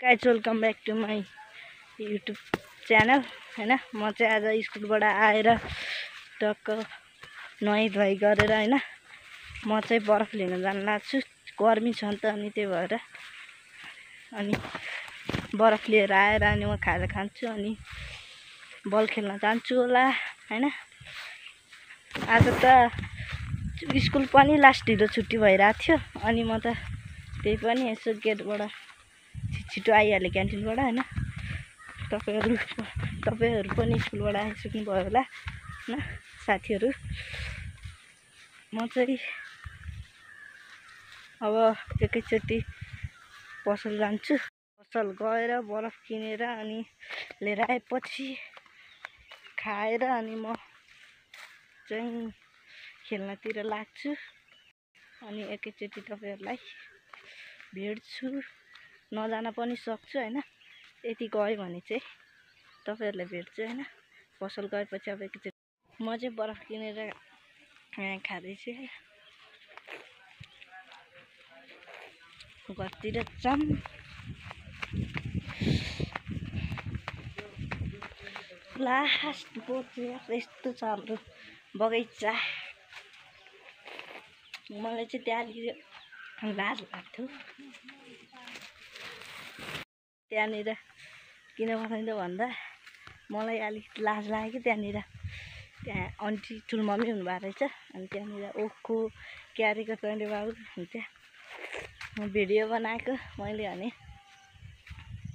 Guys welcome back to my YouTube channel हैन। म चाहिँ आज स्कुलबाट आएर टक्क नुहाई धुवाई गरेर हैन म चाहिँ बरफ लिन जान लाग्छु। गर्मी छ नि त अनि त्यही भएर अनि बरफ लिएर आएर अनि म खाजा खान्छु अनि बल खेल्न जान्छु होला हैन। आज त स्कुल पनि लास्ट ढिलो छुट्टी भइरहेको थियो अनि म त त्यही पनि यसो गेटबाट छिटो आइहालेँ क्यान्टिनबाट हैन। तपाईहरु पनि स्कुलबाट आइसक्नुभयो होला हैन साथीहरु। म चाहिँ अब एकैचोटि पसल जान्छु। पसल गएर बरफ किनेर अनि लिएर आएपछि खाएर अनि म चाहिँ खेल्नतिर लाग्छु अनि एकैचोटि तपाईहरुलाई भेट्छु। नजान पनि सक्छु हैन। यति गयो भने चाहिँ तपाईहरुलाई भेट्छु हैन। पसल गएपछि अब एकैचोटि म चाहिँ बरफ किनेर यहाँ खाँदैछु। घरतिर जाम लास्ट बोर्ड यस्तो छ हाम्रो बगैँचा। मलाई चाहिँ त्यहाँ लाज लाग्थ्यो त्यहाँनिर किन बनाइदियो भन्दा मलाई अलिक लाज लाग्यो। त्यहाँ आन्टी ठुलमम्मी हुनुभएको रहेछ अनि त्यहाँनिर ओखो क्यारेको तैँले बाबु त्यहाँ म भिडियो बनाएको मैले भने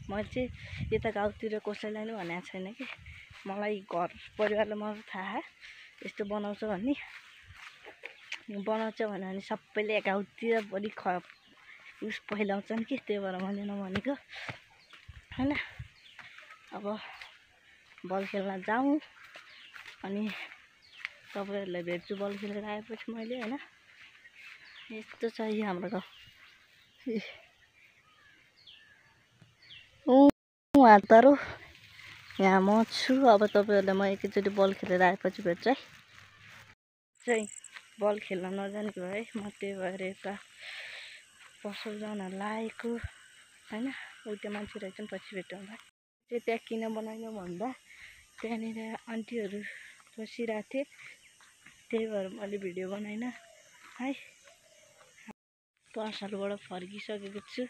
मैले चाहिँ यता गाउँतिर कसैलाई पनि भनेको छैन कि मलाई घर परिवारलाई मलाई थाहा यस्तो बनाउँछ भन्ने बनाउँछ भने सबैले गाउँतिर बढी उस फैलाउँछन् कि त्यही भएर मैले नभनेको हैन। अब बल खेल्न जाउँ अनि तपाईहरुलाई भेट्छु बल खेलेर आएपछि मैले हैन। यस्तो छ यो हाम्रो गाउँ। हातहरु यहाँ म छु। अब तपाईहरुलाई म एकैचोटि बल खेलेर आएपछि भेट्छु है। चाहिँ बल खेल्न नजानेको भए म त्यही भएर यता पसल जान लागेको हैन। उता मान्छे रहेछन् पछि भेटौँ होला। चाहिँ त्यहाँ किन बनाइयो भन्दा त्यहाँनिर आन्टीहरु बसिरहेको थिए त्यही भएर मैले भिडियो बनाइन है। पसलबाट फर्किसकेको छु।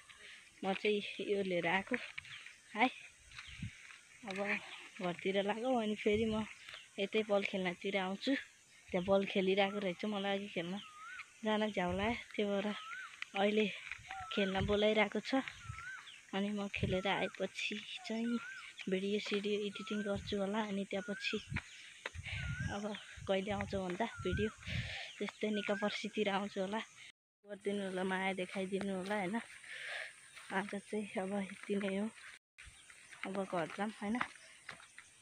म चाहिँ यो लिएर आएको है। अब घरतिर लागौ अनि फेरि म यतै बल खेल्नतिर आउँछु। त्यहाँ बल खेलिरहेको रहेछ मलाई अघि खेल्न जान झ्याउ लाग्यो त्यही भएर अहिले खेल्न बोलाइरहेको छ अनि म खेलेर आएपछि चाहिँ भिडियो सिडियो एडिटिङ गर्छु होला अनि त्यसपछि अब कहिले आउँछ भन्दा भिडियो त्यस्तै निका पर्सितिर आउँछु होला। गरिदिनु होला माया देखाइदिनु होला हैन। आज चाहिँ अब यति नै हो। अब घर जाम हैन।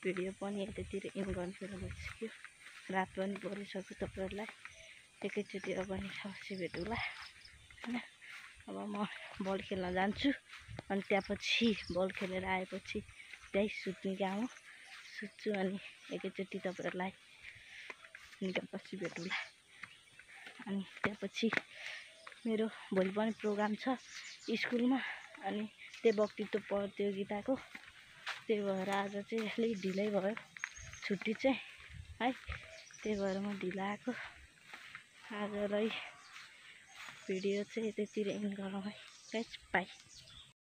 भिडियो पनि यतातिर इन गर्नु भइसक्यो। रात पनि परिसक्यो। तपाईहरुलाई एकैचोटि अब नि पछि भेटौँला हैन। अब म बल खेल्न जान्छु अनि त्यसपछि बल खेलेर आएपछि त्यही सुत्ने काम हो। सुत्छु अनि एकैचोटि तपाईहरुलाई निकापछि भेटौँला अनि त्यसपछि मेरो भोलि पनि प्रोग्राम छ स्कुलमा अनि त्यही वक्तृत्व प्रतियोगिताको। त्यही भएर आज चाहिँ अलिक ढिलै भयो छुट्टी चाहिँ है। त्यही भएर म ढिलो आएको। आजलाई भिडियो चाहिँ यतैतिर एन्ड गरौँ है गाइस। बाई।